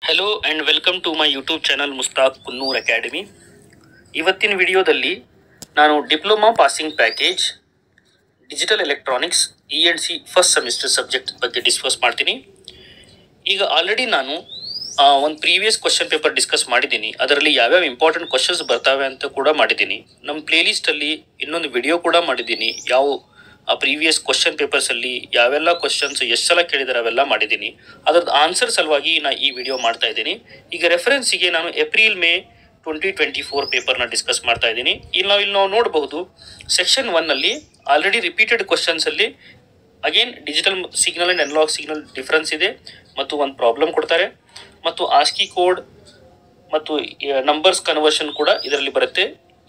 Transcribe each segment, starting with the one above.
Hello and welcome to my YouTube channel Mustaq Kunnur academy. ಇವತ್ತಿನ ವಿಡಿಯೋದಲ್ಲಿ ನಾನು diploma passing package digital electronics ENC first semester subject ಬಗ್ಗೆ discuss ಮಾಡ್ತೀನಿ. ಈಗ ಆಲ್ರೆಡಿ ನಾನು ಒಂದು ಪ್ರೀವಿಯಸ್ ಕ್ವಶನ್ ಪೇಪರ್ ಡಿಸ್ಕಸ್ ಮಾಡಿದ್ದೀನಿ. ಅದರಲ್ಲಿ ಯಾವ್ಯಾವ ಇಂಪಾರ್ಟೆಂಟ್ ಕ್ವಶನ್ಸ್ ಬರ್ತಾವೆ ಅಂತ ಕೂಡ ಮಾಡಿದ್ದೀನಿ. ನಮ್ಮ ಪ್ಲೇಲಿಸ್ಟಲ್ಲಿ ಇನ್ನೊಂದು ವಿಡಿಯೋ ಕೂಡ ಮಾಡಿದ್ದೀನಿ. ಆ ಪ್ರೀವಿಯಸ್ ಕ್ವಶನ್ ಪೇಪರ್ಸಲ್ಲಿ ಯಾವೆಲ್ಲ ಕ್ವಶನ್ಸ್ ಎಷ್ಟು ಸಲ ಕೇಳಿದಾರೆ ಅವೆಲ್ಲ ಮಾಡಿದ್ದೀನಿ. ಅದರದ್ದು ಆನ್ಸರ್ ಸಲುವಾಗಿ ನಾನು ಈ ವಿಡಿಯೋ ಮಾಡ್ತಾ ಇದ್ದೀನಿ. ಈಗ ರೆಫರೆನ್ಸಿಗೆ ನಾನು ಏಪ್ರಿಲ್-ಮೇ 2024 ಪೇಪರ್ನ ಡಿಸ್ಕಸ್ ಮಾಡ್ತಾ ಇದ್ದೀನಿ. ಇಲ್ಲಿ ನಾವು ನೋಡಬಹುದು ಸೆಕ್ಷನ್ 1ನಲ್ಲಿ ಆಲ್ರೆಡಿ ರಿಪೀಟೆಡ್ ಕ್ವಶನ್ಸಲ್ಲಿ again digital signal and analog signal difference ಇದೆ ಮತ್ತು ಒಂದು ಪ್ರಾಬ್ಲಮ್ ಕೊಡ್ತಾರೆ ಮತ್ತು ಆಸ್ಕಿ ಕೋಡ್ ಮತ್ತು ನಂಬರ್ಸ್ ಕನ್ವರ್ಷನ್ ಕೂಡ ಇದರಲ್ಲಿ ಬರುತ್ತೆ.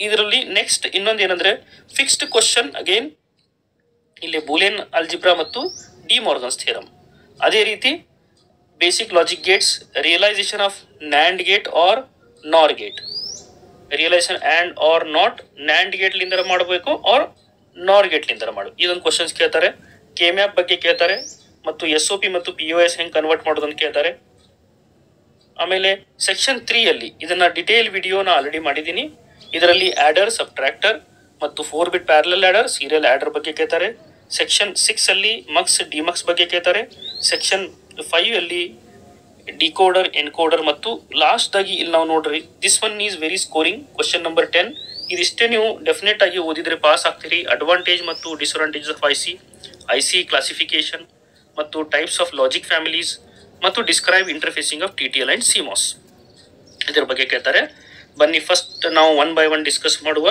ಇದರಲ್ಲಿ ನೆಕ್ಸ್ಟ್ ಇನ್ನೊಂದು ಏನಂದರೆ ಫಿಕ್ಸ್ಡ್ ಕ್ವಶನ್ ಅಗೇನ್ ಇಲ್ಲಿ ಬೂಲಿಯನ್ ಅಲ್ಜಿಬ್ರಾ ಮತ್ತು ಡಿ ಮಾರ್ಗನ್ಸ್ ಥಿಯರಮ್. ಅದೇ ರೀತಿ basic logic gates, realization of NAND gate or NOR gate, realization and or not NAND ಗೇಟ್ಲಿಂದ ಮಾಡಬೇಕು ಆರ್ ನಾರ್ ಗೇಟ್ಲಿಂದ ಮಾಡಬೇಕು. ಇದೊಂದು ಕ್ವಶನ್ಸ್ ಕೇಳ್ತಾರೆ. ಕೆ ಮ್ಯಾಪ್ ಬಗ್ಗೆ ಕೇಳ್ತಾರೆ ಮತ್ತು SOP ಮತ್ತು POS ಹೆಂಗೆ ಕನ್ವರ್ಟ್ ಮಾಡೋದನ್ನು ಕೇಳ್ತಾರೆ. ಆಮೇಲೆ ಸೆಕ್ಷನ್ 3ಯಲ್ಲಿ ಇದನ್ನು ಡಿಟೇಲ್ ವಿಡಿಯೋನ ಆಲ್ರೆಡಿ ಮಾಡಿದ್ದೀನಿ. ಇದರಲ್ಲಿ ಆ್ಯಡರ್, ಸಬ್ಟ್ರಾಕ್ಟರ್ ಮತ್ತು 4-bit parallel adder, serial adder ಬಗ್ಗೆ ಕೇಳ್ತಾರೆ. ಸೆಕ್ಷನ್ 6ಅಲ್ಲಿ ಮಕ್ಸ್, ಡಿಮಕ್ಸ್ ಬಗ್ಗೆ ಕೇಳ್ತಾರೆ. ಸೆಕ್ಷನ್ 5ಅಲ್ಲಿ ಡಿಕೋಡರ್, ಎನ್ಕೋಡರ್ ಮತ್ತು ಲಾಸ್ಟಾಗಿ ಇಲ್ಲಿ ನಾವು ನೋಡ್ರಿ this one is very scoring question number 10. ಇದಿಷ್ಟೇ ನೀವು ಡೆಫಿನೆಟ್ ಆಗಿ ಓದಿದರೆ ಪಾಸ್ ಆಗ್ತೀರಿ. ಅಡ್ವಾಂಟೇಜ್ ಮತ್ತು ಡಿಸ್ಅಡ್ವಾಂಟೇಜ್ ಆಫ್ IC ಕ್ಲಾಸಿಫಿಕೇಶನ್ ಮತ್ತು ಟೈಪ್ಸ್ ಆಫ್ ಲಾಜಿಕ್ ಫ್ಯಾಮಿಲೀಸ್ ಮತ್ತು describe interfacing of TTL and CMOS ಇದರ ಬಗ್ಗೆ ಕೇಳ್ತಾರೆ. ಬನ್ನಿ ಫಸ್ಟ್ ನಾವು ಒನ್ ಬೈ ಒನ್ ಡಿಸ್ಕಸ್ ಮಾಡುವ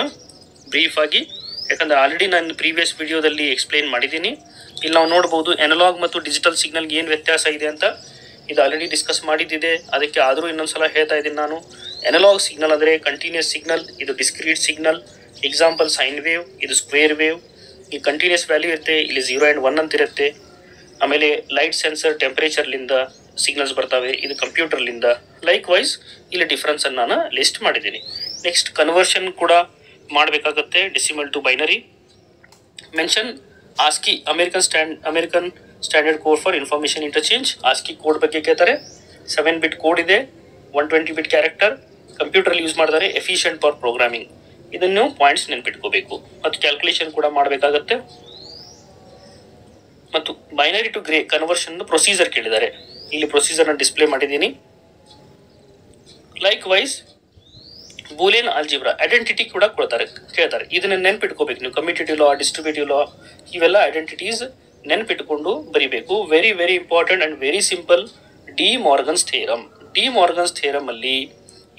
ಬ್ರೀಫ್ ಆಗಿ, ಯಾಕಂದರೆ ಆಲ್ರೆಡಿ ನಾನು ಪ್ರೀವಿಯಸ್ ವಿಡಿಯೋದಲ್ಲಿ ಎಕ್ಸ್ಪ್ಲೇನ್ ಮಾಡಿದ್ದೀನಿ. ಇಲ್ಲಿ ನಾವು ನೋಡ್ಬೋದು ಅನಲಾಗ್ ಮತ್ತು ಡಿಜಿಟಲ್ ಸಿಗ್ನಲ್ಗೆ ಏನು ವ್ಯತ್ಯಾಸ ಇದೆ ಅಂತ. ಇದು ಆಲ್ರೆಡಿ ಡಿಸ್ಕಸ್ ಮಾಡಿದ್ದಿದೆ, ಅದಕ್ಕೆ ಆದರೂ ಇನ್ನೊಂದ್ಸಲ ಹೇಳ್ತಾ ಇದ್ದೀನಿ ನಾನು. ಅನಲಾಗ್ ಸಿಗ್ನಲ್ ಅಂದರೆ ಕಂಟಿನ್ಯೂಸ್ ಸಿಗ್ನಲ್, ಇದು discrete signal. Example sine wave, ಇದು ಸ್ಕ್ವೇರ್ ವೇವ್. ಈ ಕಂಟಿನ್ಯೂಸ್ ವ್ಯಾಲ್ಯೂ ಇರುತ್ತೆ, ಇಲ್ಲಿ 0 and 1 ಅಂತ ಇರುತ್ತೆ. ಆಮೇಲೆ ಲೈಟ್ ಸೆನ್ಸರ್ ಟೆಂಪ್ರೇಚರ್ಲಿಂದ ಸಿಗ್ನಲ್ಸ್ ಬರ್ತವೆ, ಇದು ಕಂಪ್ಯೂಟರ್ಲಿಂದ. ಲೈಕ್ ವೈಸ್ ಇಲ್ಲಿ ಡಿಫ್ರೆನ್ಸನ್ನು ನಾನು ಲಿಸ್ಟ್ ಮಾಡಿದ್ದೀನಿ. ನೆಕ್ಸ್ಟ್ ಕನ್ವರ್ಷನ್ ಕೂಡ ಮಾಡಬೇಕಾಗತ್ತೆ, decimal to binary. Mention ASCII, American standard code for information interchange. ASCII code ಬಗ್ಗೆ ಕೇಳ್ತಾರೆ. 7-bit ಕೋಡ್ ಇದೆ, 120-bit ಕ್ಯಾರೆಕ್ಟರ್. ಕಂಪ್ಯೂಟರ್ಲಿ ಯೂಸ್ ಮಾಡ್ತಾರೆ, ಎಫಿಷಿಯಂಟ್ ಫಾರ್ ಪ್ರೋಗ್ರಾಮಿಂಗ್. ಇದನ್ನು ಪಾಯಿಂಟ್ಸ್ ನೆನ್ಪಿಟ್ಕೋಬೇಕು ಮತ್ತು ಕ್ಯಾಲ್ಕುಲೇಷನ್ ಕೂಡ ಮಾಡಬೇಕಾಗತ್ತೆ. ಮತ್ತು binary to gray conversion procedure ಕೇಳಿದ್ದಾರೆ. ಇಲ್ಲಿ ಪ್ರೊಸೀಜರ್ನ ಡಿಸ್ಪ್ಲೇ ಮಾಡಿದ್ದೀನಿ. Likewise Boolean algebra identity ಕೂಡ ಕೇಳ್ತಾರೆ. ಇದನ್ನ ನೆನ್ಪಿಟ್ಕೋಬೇಕು ನೀವು. ಕಮ್ಯೂಟೇಟಿವ್ ಲಾ, ಡಿಸ್ಟ್ರಿಬ್ಯೂಟಿವ್ ಲಾ, ಇವೆಲ್ಲ ಐಡೆಂಟಿಟೀಸ್ ನೆನ್ಪಿಟ್ಕೊಂಡು ಬರಿಬೇಕು. Very very important and very simple. D Morgan's theorem ಅಲ್ಲಿ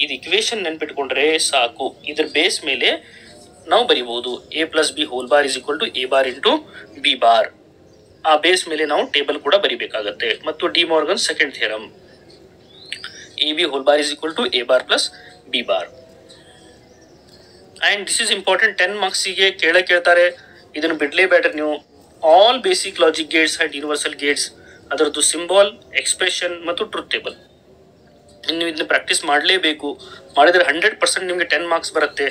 ಇದು ಇಕ್ವೇಶನ್ ನೆನ್ಪಿಟ್ಕೊಂಡ್ರೆ ಸಾಕು. ಇದ್ರ ಬೇಸ್ ಮೇಲೆ ನಾವು ಬರಿಬಹುದು A+B(A) × B. ಆ ಬೇಸ್ ಮೇಲೆ ನಾವು ಟೇಬಲ್ ಕೂಡ ಬರಿಬೇಕಾಗತ್ತೆ. ಮತ್ತು D Morgan second theorem AB(A) + B. And this is important. 10 ಮಾರ್ಕ್ಸಿಗೆ ಕೇಳ್ತಾರೆ. ಇದನ್ನು ಬಿಡಲೇಬೇಡ್ರಿ ನೀವು. All basic logic Gates and universal Gates, ಅದರದ್ದು ಸಿಂಬಾಲ್, ಎಕ್ಸ್ಪ್ರೆಷನ್ ಮತ್ತು ಟ್ರೂತ್ ಟೇಬಲ್ ನೀವು ಇದನ್ನ ಪ್ರಾಕ್ಟೀಸ್ ಮಾಡಲೇಬೇಕು. ಮಾಡಿದರೆ 100% ನಿಮಗೆ 10 ಮಾರ್ಕ್ಸ್ ಬರುತ್ತೆ.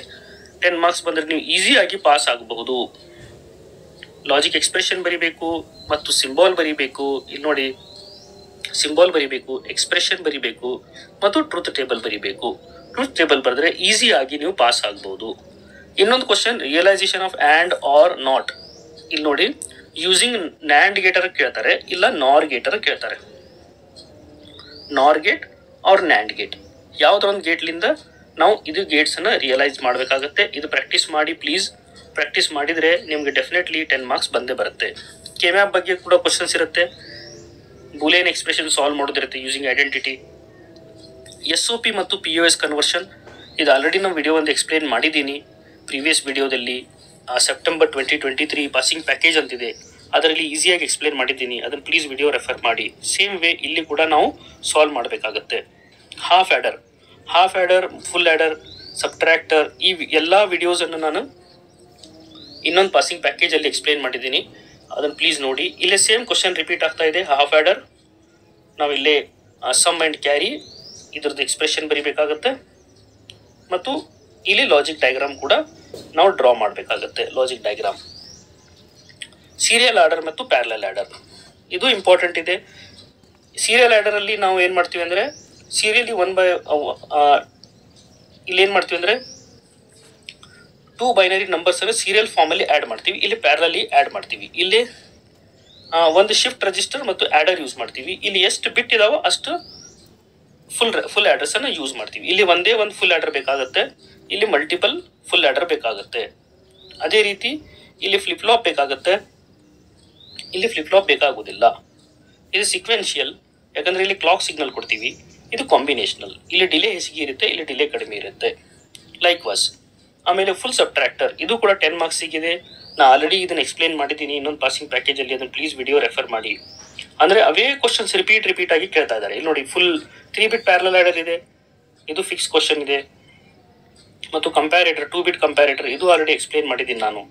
10 ಮಾರ್ಕ್ಸ್ ಬಂದರೆ ನೀವು ಈಸಿಯಾಗಿ ಪಾಸ್ ಆಗಬಹುದು. ಲಾಜಿಕ್ ಎಕ್ಸ್ಪ್ರೆಷನ್ ಬರಿಬೇಕು ಮತ್ತು ಸಿಂಬಾಲ್ ಬರಿಬೇಕು. ಇಲ್ಲಿ ನೋಡಿ, ಸಿಂಬಾಲ್ ಬರಿಬೇಕು, ಎಕ್ಸ್ಪ್ರೆಷನ್ ಬರಿಬೇಕು ಮತ್ತು ಟ್ರೂತ್ ಟೇಬಲ್ ಬರಿಬೇಕು. ಟ್ರೂತ್ ಟೇಬಲ್ ಬರೆದ್ರೆ ಈಸಿಯಾಗಿ ನೀವು ಪಾಸ್ ಆಗ್ಬೋದು. ಇನ್ನೊಂದು question, realisation of and or not. ಇಲ್ಲಿ ನೋಡಿ, ಯೂಸಿಂಗ್ ನ್ಯಾಂಡ್ ಗೇಟರ್ ಕೇಳ್ತಾರೆ, ಇಲ್ಲ ನಾರ್ ಗೇಟರ್ ಕೇಳ್ತಾರೆ. ನಾರ್ ಗೇಟ್ ಆರ್ ನ್ಯಾಂಡ್ ಗೇಟ್, ಯಾವುದರ ಒಂದು ಗೇಟ್ಲಿಂದ ನಾವು ಇದು ಗೇಟ್ಸನ್ನು ರಿಯಲೈಸ್ ಮಾಡಬೇಕಾಗತ್ತೆ. ಇದು ಪ್ರಾಕ್ಟೀಸ್ ಮಾಡಿ ಪ್ಲೀಸ್. ಪ್ರಾಕ್ಟೀಸ್ ಮಾಡಿದರೆ ನಿಮಗೆ ಡೆಫಿನೆಟ್ಲಿ 10 ಮಾರ್ಕ್ಸ್ ಬಂದೇ ಬರುತ್ತೆ. ಕೆ ಮ್ಯಾಪ್ ಬಗ್ಗೆ ಕೂಡ ಕ್ವಶನ್ಸ್ ಇರುತ್ತೆ. ಬೂಲಿಯನ್ ಎಕ್ಸ್ಪ್ರೆಷನ್ ಸಾಲ್ವ್ ಮಾಡೋದಿರುತ್ತೆ ಯೂಸಿಂಗ್ ಐಡೆಂಟಿಟಿ. SOP ಮತ್ತು POS ಕನ್ವರ್ಷನ್, ಇದು ಆಲ್ರೆಡಿ ನಾವು ವಿಡಿಯೋ ಒಂದು ಎಕ್ಸ್ಪ್ಲೇನ್ ಮಾಡಿದ್ದೀನಿ ಪ್ರೀವಿಯಸ್ ವಿಡಿಯೋದಲ್ಲಿ. ಸೆಪ್ಟೆಂಬರ್ 2023 ಪಾಸಿಂಗ್ ಪ್ಯಾಕೇಜ್ ಅಂತಿದೆ, ಅದರಲ್ಲಿ ಈಸಿಯಾಗಿ ಎಕ್ಸ್ಪ್ಲೇನ್ ಮಾಡಿದ್ದೀನಿ. ಅದನ್ನು ಪ್ಲೀಸ್ ವಿಡಿಯೋ ರೆಫರ್ ಮಾಡಿ. ಸೇಮ್ ವೇ ಇಲ್ಲಿ ಕೂಡ ನಾವು ಸಾಲ್ವ್ ಮಾಡಬೇಕಾಗತ್ತೆ. Half adder, full adder, subtractor, ಈ ಎಲ್ಲ ವಿಡಿಯೋಸನ್ನು ನಾನು ಇನ್ನೊಂದು ಪಾಸಿಂಗ್ ಪ್ಯಾಕೇಜಲ್ಲಿ ಎಕ್ಸ್ಪ್ಲೇನ್ ಮಾಡಿದ್ದೀನಿ. ಅದನ್ನು ಪ್ಲೀಸ್ ನೋಡಿ. ಇಲ್ಲೇ ಸೇಮ್ ಕ್ವಶನ್ ರಿಪೀಟ್ ಆಗ್ತಾ ಇದೆ. ಹಾಫ್ ಆ್ಯಡರ್ ನಾವಿಲ್ಲೇ ಸಮ್ ಆ್ಯಂಡ್ ಕ್ಯಾರಿ ಇದ್ರದ್ದು ಎಕ್ಸ್ಪ್ರೆಷನ್ ಬರಿಬೇಕಾಗತ್ತೆ ಮತ್ತು ಇಲ್ಲಿ ಲಾಜಿಕ್ ಡಯಾಗ್ರಾಮ್ ಕೂಡ ನಾವು ಡ್ರಾ ಮಾಡಬೇಕಾಗತ್ತೆ. ಲಾಜಿಕ್ ಡಯಾಗ್ರಾಮ್, ಸೀರಿಯಲ್ ಆರ್ಡರ್ ಮತ್ತು ಪ್ಯಾರಲಲ್ ಆರ್ಡರ್, ಇದು ಇಂಪಾರ್ಟೆಂಟ್ ಇದೆ. ಸೀರಿಯಲ್ ಆರ್ಡರಲ್ಲಿ ನಾವು ಏನು ಮಾಡ್ತೀವಿ ಅಂದರೆ ಸೀರಿಯಲಿ ಒನ್ ಬೈ ಇಲ್ಲಿ ಏನು ಮಾಡ್ತೀವಿ ಅಂದರೆ 2 ಬೈನರಿ ನಂಬರ್ಸ್ ಅನ್ನು ಸೀರಿಯಲ್ ಫಾರ್ಮಲ್ಲಿ ಆ್ಯಡ್ ಮಾಡ್ತೀವಿ. ಇಲ್ಲಿ ಪ್ಯಾರಲಲ್ಲಿ ಆ್ಯಡ್ ಮಾಡ್ತೀವಿ. ಇಲ್ಲಿ ಒಂದು ಶಿಫ್ಟ್ ರಿಜಿಸ್ಟರ್ ಮತ್ತು ಆ್ಯಡರ್ ಯೂಸ್ ಮಾಡ್ತೀವಿ. ಇಲ್ಲಿ ಎಷ್ಟು ಬಿಟ್ ಇದಾವೋ ಅಷ್ಟು ಫುಲ್ ಅಡ್ರೆಸ್ಸನ್ನು ಯೂಸ್ ಮಾಡ್ತೀವಿ. ಇಲ್ಲಿ ಒಂದೇ ಒಂದು ಫುಲ್ ಆ್ಯಡರ್ ಬೇಕಾಗುತ್ತೆ, ಇಲ್ಲಿ ಮಲ್ಟಿಪಲ್ ಫುಲ್ ಆ್ಯಡರ್ ಬೇಕಾಗುತ್ತೆ. ಅದೇ ರೀತಿ ಇಲ್ಲಿ ಫ್ಲಿಪ್ ಫ್ಲಾಪ್ ಬೇಕಾಗುತ್ತೆ, ಇಲ್ಲಿ ಫ್ಲಿಪ್ ಫ್ಲಾಪ್ ಬೇಕಾಗೋದಿಲ್ಲ. ಇದು ಸಿಕ್ವೆನ್ಷಿಯಲ್, ಯಾಕಂದರೆ ಇಲ್ಲಿ ಕ್ಲಾಕ್ ಸಿಗ್ನಲ್ ಕೊಡ್ತೀವಿ. ಇದು ಕಾಂಬಿನೇಷನಲ್, ಇಲ್ಲಿ ಡಿಲೇ ಹೆಚ್ಚಿಗೆ ಇರುತ್ತೆ, ಇಲ್ಲಿ ಡಿಲೇ ಕಡಿಮೆ ಇರುತ್ತೆ. Like was. ಆಮೇಲೆ ಫುಲ್ ಸಬ್ಟ್ರಾಕ್ಟರ್, ಇದು ಕೂಡ 10 ಮಾರ್ಕ್ಸಿಗಿದೆ. ನಾನು ಆಲ್ರೆಡಿ ಇದನ್ನು ಎಕ್ಸ್ಪ್ಲೇನ್ ಮಾಡಿದ್ದೀನಿ ಇನ್ನೊಂದು ಪಾಸಿಂಗ್ ಪ್ಯಾಕೇಜಲ್ಲಿ, ಅದನ್ನು ಪ್ಲೀಸ್ ವಿಡಿಯೋ ರೆಫರ್ ಮಾಡಿ. ಅಂದರೆ ಅವೇ ಕ್ವಶನ್ಸ್ ರಿಪೀಟ್ ಆಗಿ ಕೇಳ್ತಾ ಇದ್ದಾರೆ. ಇಲ್ಲಿ ನೋಡಿ, ಫುಲ್ 3 ಬಿಟ್ ಪ್ಯಾರಲಲ್ ಆ್ಯಡರ್ ಇದೆ, ಇದು ಫಿಕ್ಸ್ ಕ್ವಶನ್ ಇದೆ, ಮತ್ತು ಕಂಪ್ಯಾರೇಟರ್ 2 ಬಿಟ್ ಕಂಪ್ಯಾರೇಟರ್, ಇದು ಆಲ್ರೆಡಿ ಎಕ್ಸ್ಪ್ಲೇನ್ ಮಾಡಿದ್ದೀನಿ ನಾನು.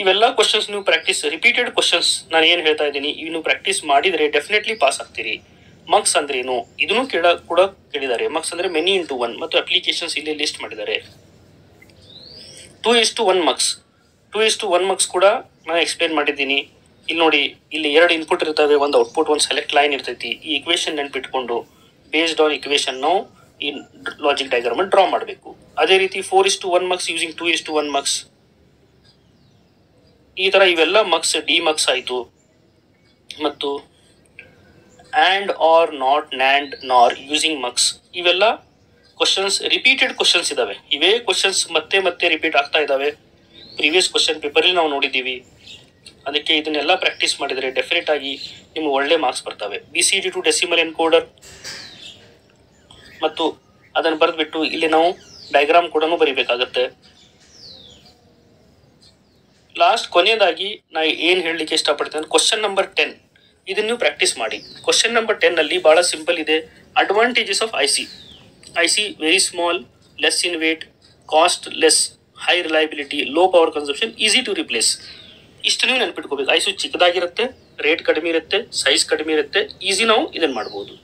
ಇವೆಲ್ಲ ಕ್ವಶನ್ಸ್ ನೀವು ಪ್ರಾಕ್ಟೀಸ್, ರಿಪೀಟೆಡ್ ಕ್ವಶನ್ಸ್ ನಾನು ಏನು ಹೇಳ್ತಾ ಇದ್ದೀನಿ, ಇವು ನೀವು ಪ್ರಾಕ್ಟೀಸ್ ಮಾಡಿದರೆ ಡೆಫಿನೆಟ್ಲಿ ಪಾಸ್ ಆಗ್ತೀರಿ. ಮಕ್ಸ್ ಅಂದ್ರೆ ಏನು ಇದನ್ನು ಕೂಡ ಕೇಳಿದ್ದಾರೆ. ಮಕ್ಸ್ ಅಂದರೆ ಮೆನಿ ಇಂಟು 1 ಮತ್ತು ಅಪ್ಲಿಕೇಶನ್ಸ್ ಇಲ್ಲಿ ಲಿಸ್ಟ್ ಮಾಡಿದ್ದಾರೆ. 2:1 ಮಕ್ಸ್, 2:1 ಮಕ್ಸ್ ಕೂಡ ನಾನು ಎಕ್ಸ್ಪ್ಲೇನ್ ಮಾಡಿದ್ದೀನಿ. ಇಲ್ಲಿ ನೋಡಿ, ಇಲ್ಲಿ 2 ಇನ್ಪುಟ್ ಇರ್ತವೆ, ಒಂದು ಔಟ್ಪುಟ್, ಒಂದು ಸೆಲೆಕ್ಟ್ ಲೈನ್ ಇರ್ತೈತಿ. ಈ ಇಕ್ವೇಷನ್ ನೆನ್ಪಿಟ್ಕೊಂಡು ಬೇಸ್ಡ್ ಆನ್ ಇಕ್ವೇಷನ್ ನಾವು ಈ ಲಾಜಿಕ್ ಡಯಾಗ್ರಾಮ್ ಡ್ರಾ ಮಾಡಬೇಕು. ಅದೇ ರೀತಿ 4:1 ಮಕ್ಸ್ ಯೂಸಿಂಗ್ 2:1 ಮಕ್ಸ್, ಈ ಥರ ಇವೆಲ್ಲ ಮಕ್ಸ್ ಡಿ ಮಕ್ಸ್ ಆಯಿತು. ಮತ್ತು ಆ್ಯಂಡ್ ಆರ್ ನಾಟ್ ನ್ಯಾಂಡ್ ನಾರ್ ಯೂಸಿಂಗ್ ಮಕ್ಸ್, ಇವೆಲ್ಲ ಕ್ವಶನ್ಸ್ ರಿಪೀಟೆಡ್ ಕ್ವಶನ್ಸ್ ಇದ್ದಾವೆ. ಇವೇ ಕ್ವಶನ್ಸ್ ಮತ್ತೆ ರಿಪೀಟ್ ಆಗ್ತಾ ಇದ್ದಾವೆ. ಪ್ರೀವಿಯಸ್ ಕ್ವಶನ್ ಪೇಪರಲ್ಲಿ ನಾವು ನೋಡಿದ್ದೀವಿ. ಅದಕ್ಕೆ ಇದನ್ನೆಲ್ಲ ಪ್ರಾಕ್ಟೀಸ್ ಮಾಡಿದರೆ ಡೆಫಿನೆಟ್ ಆಗಿ ನಿಮ್ಗೆ ಒಳ್ಳೆ ಮಾರ್ಕ್ಸ್ ಬರ್ತವೆ. BCD ಟು ಡೆಸಿಮಲ್ ಎನ್ಕೋಡರ್ ಮತ್ತು ಅದನ್ನು ಬರೆದ್ಬಿಟ್ಟು ಇಲ್ಲಿ ನಾವು ಡಯಾಗ್ರಾಮ್ ಕೂಡ ಬರೀಬೇಕಾಗತ್ತೆ. ಲಾಸ್ಟ್ ಕೊನೆಯದಾಗಿ ನಾನು ಏನು ಹೇಳಲಿಕ್ಕೆ ಇಷ್ಟಪಡ್ತೇನೆ ಅಂದರೆ ಕ್ವಶನ್ ನಂಬರ್ 10 ಇದನ್ನು ನೀವು ಪ್ರಾಕ್ಟೀಸ್ ಮಾಡಿ. ಕ್ವಶನ್ ನಂಬರ್ 10ನಲ್ಲಿ ಭಾಳ ಸಿಂಪಲ್ ಇದೆ. Advantages of IC very small, less in weight, cost less, high reliability, low power consumption, easy to replace. ಇಷ್ಟು ನೀವು ನೆನ್ಪಿಟ್ಕೋಬೇಕು. IC ಚಿಕ್ಕದಾಗಿರುತ್ತೆ, ರೇಟ್ ಕಡಿಮೆ ಇರುತ್ತೆ, ಸೈಜ್ ಕಡಿಮೆ ಇರುತ್ತೆ, ಈಸಿ ನಾವು ಇದನ್ನು ಮಾಡ್ಬೋದು.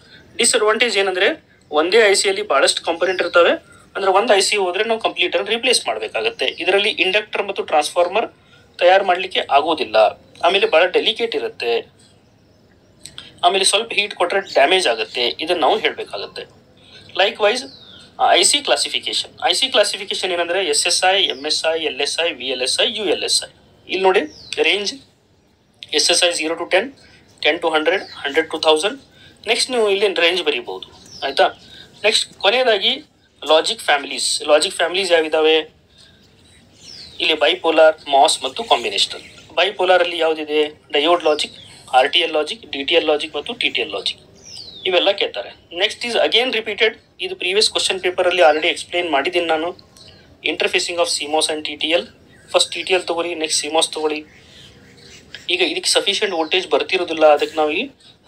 ಡಿಸ್ಅಡ್ವಾಂಟೇಜ್ ಏನಂದರೆ ಒಂದೇ ICಯಲ್ಲಿ ಭಾಳಷ್ಟು ಕಾಂಪೊನೆಂಟ್ ಇರ್ತವೆ. ಅಂದರೆ ಒಂದು IC ಹೋದರೆ ನಾವು ಕಂಪ್ಲೀಟನ್ನು ರಿಪ್ಲೇಸ್ ಮಾಡಬೇಕಾಗತ್ತೆ. ಇದರಲ್ಲಿ ಇಂಡಕ್ಟರ್ ಮತ್ತು ಟ್ರಾನ್ಸ್ಫಾರ್ಮರ್ ತಯಾರು ಮಾಡಲಿಕ್ಕೆ ಆಗೋದಿಲ್ಲ. ಆಮೇಲೆ ಭಾಳ ಡೆಲಿಕೇಟ್ ಇರುತ್ತೆ. ಆಮೇಲೆ ಸ್ವಲ್ಪ ಹೀಟ್ ಕೊಟ್ಟರೆ ಡ್ಯಾಮೇಜ್ ಆಗುತ್ತೆ. ಇದನ್ನು ನಾವು ಹೇಳಬೇಕಾಗತ್ತೆ. ಲೈಕ್ ವೈಸ್ IC ಕ್ಲಾಸಿಫಿಕೇಶನ್ ಏನಂದರೆ SSI, MSI, LSI, VLSI, ULSI. ಇಲ್ಲಿ ನೋಡಿ range SSI 0 to 10, 10 to 100, 100 to 1000. Next ನೀವು ಇಲ್ಲಿ ರೇಂಜ್ ಬರೀಬಹುದು, ಆಯಿತಾ. ನೆಕ್ಸ್ಟ್ ಕೊನೆಯದಾಗಿ ಲಾಜಿಕ್ ಫ್ಯಾಮಿಲೀಸ್ ಯಾವಿದ್ದಾವೆ? ಇಲ್ಲಿ ಬೈಪೋಲಾರ್, ಮಾಸ್ ಮತ್ತು ಕಾಂಬಿನೇಷನಲ್. ಬೈಪೋಲಾರಲ್ಲಿ ಯಾವುದಿದೆ? Diode logic, RTL logic, DTL logic ಮತ್ತು TTL ಲಾಜಿಕ್, ಇವೆಲ್ಲ ಕೇಳ್ತಾರೆ. Next is again repeated. ಇದು ಪ್ರೀವಿಯಸ್ ಕ್ವಶನ್ ಪೇಪರಲ್ಲಿ ಆಲ್ರೆಡಿ ಎಕ್ಸ್ಪ್ಲೇನ್ ಮಾಡಿದ್ದೀನಿ ನಾನು. Interfacing of CMOS and TTL. First TTL ತೊಗೊಳ್ಳಿ, ನೆಕ್ಸ್ಟ್ CMOS ತೊಗೊಳ್ಳಿ. ಈಗ ಇದಕ್ಕೆ ಸಫಿಷಿಯೆಂಟ್ ವೋಲ್ಟೇಜ್ ಬರ್ತಿರೋದಿಲ್ಲ, ಅದಕ್ಕೆ ನಾವು ಈ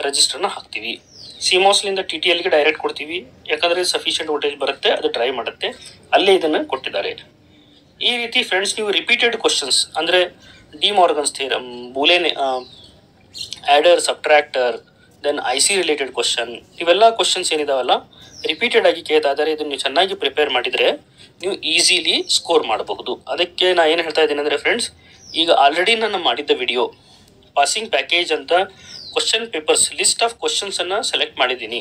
ರೆಜಿಸ್ಟರ್ನ ಹಾಕ್ತೀವಿ. CMOSಲಿಂದ TTLಗೆ ಡೈರೆಕ್ಟ್ ಕೊಡ್ತೀವಿ, ಯಾಕಂದರೆ ಸಫಿಷಿಯೆಂಟ್ ವೋಲ್ಟೇಜ್ ಬರುತ್ತೆ, ಅದು ಡ್ರೈವ್ ಮಾಡುತ್ತೆ. ಅಲ್ಲೇ ಇದನ್ನು ಕೊಟ್ಟಿದ್ದಾರೆ. ಈ ರೀತಿ ಫ್ರೆಂಡ್ಸ್ ನೀವು ರಿಪೀಟೆಡ್ ಕ್ವಶನ್ಸ್ ಅಂದರೆ De Morgan's theorem, Boolean adder, subtractor, then IC related question, ಇವೆಲ್ಲ ಕ್ವಶನ್ಸ್ ಏನಿದಾವಲ್ಲ ರಿಪೀಟೆಡ್ ಆಗಿ ಕೇಳ್ತಾ ಇದ್ದಾರೆ. ಇದನ್ನು ನೀವು ಚೆನ್ನಾಗಿ ಪ್ರಿಪೇರ್ ಮಾಡಿದರೆ ನೀವು ಈಸಿಲಿ ಸ್ಕೋರ್ ಮಾಡಬಹುದು. ಅದಕ್ಕೆ ನಾನು ಏನು ಹೇಳ್ತಾ ಇದ್ದೀನಿ ಅಂದರೆ ಫ್ರೆಂಡ್ಸ್, ಈಗ ಆಲ್ರೆಡಿ ನಾನು ಮಾಡಿದ್ದ ವಿಡಿಯೋ ಪಾಸಿಂಗ್ ಪ್ಯಾಕೇಜ್ ಅಂತ ಕ್ವಶನ್ ಪೇಪರ್ಸ್ ಲಿಸ್ಟ್ ಆಫ್ ಕ್ವಶನ್ಸನ್ನು ಸೆಲೆಕ್ಟ್ ಮಾಡಿದ್ದೀನಿ.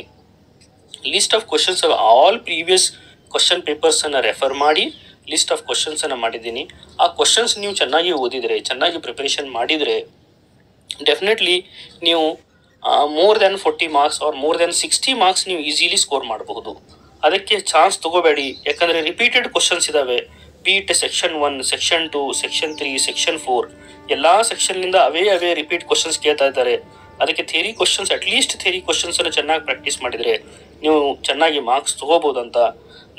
List of questions all previous question ಪೇಪರ್ಸನ್ನು ರೆಫರ್ ಮಾಡಿ ಲಿಸ್ಟ್ ಆಫ್ ಕ್ವಶನ್ಸನ್ನು ಮಾಡಿದ್ದೀನಿ. ಆ ಕ್ವಶನ್ಸ್ ನೀವು ಚೆನ್ನಾಗಿ ಓದಿದರೆ, ಚೆನ್ನಾಗಿ ಪ್ರಿಪರೇಷನ್ ಮಾಡಿದರೆ ಡೆಫಿನೆಟ್ಲಿ ನೀವು more than 40 marks or more than 60 marks ನೀವು ಈಸಿಲಿ ಸ್ಕೋರ್ ಮಾಡಬಹುದು. ಅದಕ್ಕೆ ಚಾನ್ಸ್ ತೊಗೋಬೇಡಿ, ಯಾಕಂದರೆ ರಿಪೀಟೆಡ್ ಕ್ವಶನ್ಸ್ ಇದ್ದಾವೆ. Be it section 1, section 2, section 3, section 4 ಎಲ್ಲ ಸೆಕ್ಷನ್ನಿಂದ ಅವೇ ರಿಪೀಟ್ ಕ್ವಶನ್ಸ್ ಕೇಳ್ತಾ ಇದ್ದಾರೆ. ಅದಕ್ಕೆ ಥಿಯರಿ ಕ್ವಶನ್ಸ್, ಅಟ್ಲೀಸ್ಟ್ ಥಿಯರಿ ಕ್ವಶನ್ಸನ್ನು ಚೆನ್ನಾಗಿ ಪ್ರಾಕ್ಟೀಸ್ ಮಾಡಿದರೆ ನೀವು ಚೆನ್ನಾಗಿ ಮಾರ್ಕ್ಸ್ ತೊಗೋಬೋದು ಅಂತ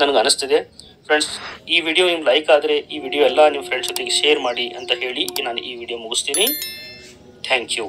ನನಗೆ ಅನಿಸ್ತಿದೆ. ಫ್ರೆಂಡ್ಸ್, ಈ ವಿಡಿಯೋ ನಿಮ್ಗೆ ಲೈಕ್ ಆದರೆ ಈ ವಿಡಿಯೋ ಎಲ್ಲ ನಿಮ್ಮ ಫ್ರೆಂಡ್ಸ್ ಜೊತೆಗೆ ಶೇರ್ ಮಾಡಿ ಅಂತ ಹೇಳಿ ನಾನು ಈ ವಿಡಿಯೋ ಮುಗಿಸ್ತೀನಿ. Thank you.